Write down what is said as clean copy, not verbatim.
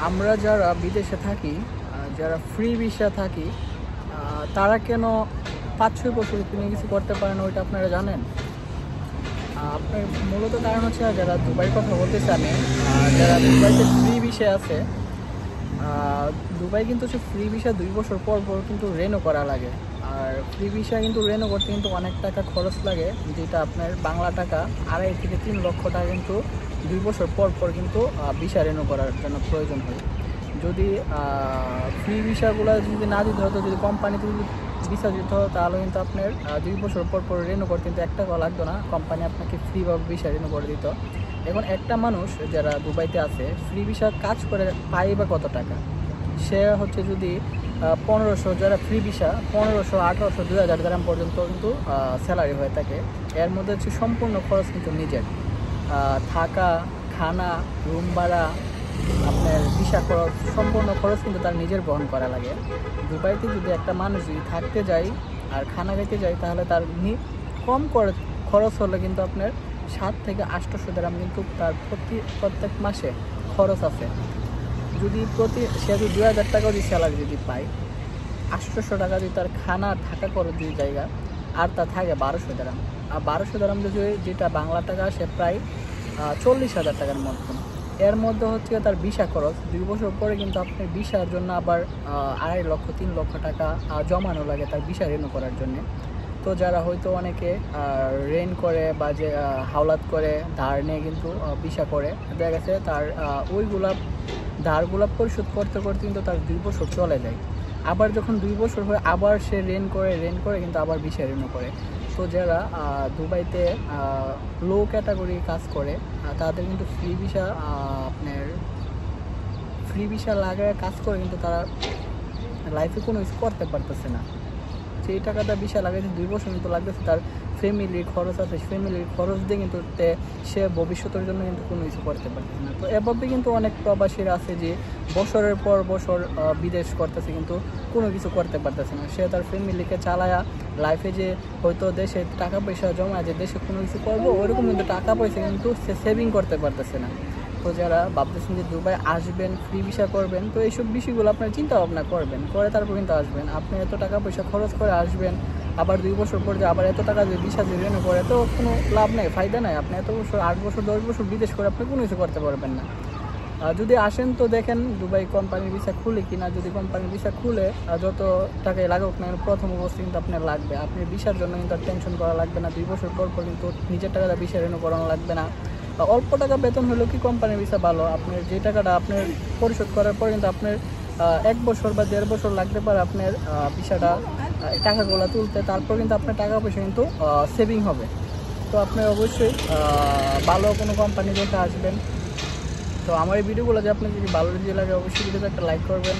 আমরা যারা বিদেশে থাকি, যারা ফ্রি ভিসা থাকি, তারা কেন 5-6 বছর কোনো কিছু করতে পারে না, ওইটা আপনারা জানেন? আপনার মূলত কারণ হচ্ছে যারা দুবাইয়ের কথা বলতেছে আমি, যারা দুবাইতে ফ্রি ভিসা আছে, দুবাই কিন্তু হচ্ছে ফ্রি ভিসা 2 বছর পর পর কিন্তু রেনও করা লাগে। আর ফ্রি ভিসা কিন্তু রেনও করতে কিন্তু অনেক টাকা খরচ লাগে, যেটা আপনার বাংলা টাকা 2.5 থেকে 3 লক্ষ টাকা কিন্তু 2 বছর পর পর কিন্তু ভিসা রেনও করার জন্য প্রয়োজন হয়। যদি ফ্রি ভিসাগুলো যদি না দিতে হতো, যদি কোম্পানিতে যদি ভিসা দিতে হতো, তাহলে কিন্তু আপনার 2 বছর পর পর রেনও করতে কিন্তু 1 টাকাও লাগতো না, কোম্পানি আপনাকে ফ্রিভাবে ভিসা রেনও করে দিত। এখন একটা মানুষ যারা দুবাইতে আছে ফ্রি ভিসা কাজ করে পায় বা কত টাকা? সে হচ্ছে যদি 1500, যারা ফ্রি ভিসা 1500, 1800, 2000 দিরহাম পর্যন্ত কিন্তু স্যালারি হয়ে থাকে। এর মধ্যে হচ্ছে সম্পূর্ণ খরচ কিন্তু নিজের, থাকা, খানা, রুম ভাড়া, আপনার ভিসা খরচ, সম্পূর্ণ খরচ কিন্তু তার নিজের বহন করা লাগে। দুবাইতে যদি একটা মানুষ যদি থাকতে যায় আর খানা খেতে যায়, তাহলে তার কম করে খরচ হলে কিন্তু আপনার 7 থেকে 800 দিরহাম কিন্তু তার প্রত্যেক মাসে খরচ আছে। যদি সে যদি 2000 টাকা যদি স্যালারি যদি পায়, 800 টাকা যদি তার খানা থাকা খরচ যদি জায়গা, আর তার থাকে 1200 দিরহাম। আর 1200 দিরহাম যদি, যেটা বাংলা টাকা সে প্রায় 40,000 টাকার মতন। এর মধ্যে হচ্ছে তার ভিসা খরচ। 2 বছর পরে কিন্তু আপনি ভিসার জন্য আবার 2.5 লক্ষ 3 লক্ষ টাকা জমানো লাগে তার ভিসা রেনু করার জন্যে। তো যারা হয়তো অনেকে রেন করে বা যে হাওলাত করে, ধার নিয়ে কিন্তু ভিসা করে, দেখা গেছে তার ধারগুলা পরিশোধ করতে করতে কিন্তু তার 2 বছর চলে যায়। আবার যখন 2 বছর হয়, আবার সে রেন করে কিন্তু আবার ভিসা রেনু করে। তো যারা দুবাইতে লো ক্যাটাগরি কাজ করে, তাদের কিন্তু ফ্রি ভিসা লাগায় কাজ করে কিন্তু তারা লাইফে কোনো কিছু করতে পারতেছে না। সেই টাকাটা ভিসা লাগাইতে 2 বছর কিন্তু লাগতেছে, তার ফ্যামিলির খরচ আছে, ফ্যামিলির খরচ দিয়ে কিন্তু সে ভবিষ্যতের জন্য কিন্তু কোনো কিছু করতে পারতেছে না। তো এভাবে কিন্তু অনেক প্রবাসীরা আছে যে বছরের পর বছর বিদেশ করতেছে কিন্তু কোনো কিছু করতে পারতেছে না। সে তার ফ্যামিলিকে চালায়া লাইফে যে হয়তো দেশে টাকা পয়সা জমা, যে দেশে কোনো কিছু করবো, ওইরকম কিন্তু টাকা পয়সা কিন্তু সে সেভিং করতে পারতেছে না। তো যারা ভাবতেছেন যে দুবাই আসবেন, ফ্রি ভিসা করবেন, তো এইসব বিষয়গুলো আপনার চিন্তা ভাবনা করবেন, করে তারপর কিন্তু আসবেন। আপনি এত টাকা পয়সা খরচ করে আসবেন, আবার 2 বছর পর যে আবার এত টাকা দিয়ে ভিসা দিয়ে রেনু করে, তো কোনো লাভ নেই, ফায়দা নাই। আপনি এত বছর, 8 বছর 10 বছর বিদেশ করে আপনি কোনো কিছু করতে পারবেন না। যদি আসেন তো দেখেন দুবাই কোম্পানির ভিসা খুলে কিনা। যদি কোম্পানির ভিসা খুলে, যত টাকাই লাগুক না, প্রথম অবস্থা কিন্তু আপনার লাগবে। আপনি ভিসার জন্য কিন্তু আর টেনশন করা লাগবে না। 2 বছর পর পর কিন্তু নিজের টাকাটা ভিসা রেনু করানো লাগবে না। অল্প টাকা বেতন হলেও কি কোম্পানির ভিসা ভালো, আপনার যে টাকাটা আপনার পরিশোধ করার পর কিন্তু আপনার 1 বছর বা 1.5 বছর লাগতে পারে আপনার ভিসাটা, টাকাগুলো তুলতে। তারপর কিন্তু আপনার টাকা পয়সা কিন্তু সেভিং হবে। তো আপনি অবশ্যই ভালো কোনো কোম্পানি দেখে আসবেন। তো আমার এই ভিডিওগুলো যে আপনার যদি ভালো লাগে, অবশ্যই ভিডিওতে একটা লাইক করবেন।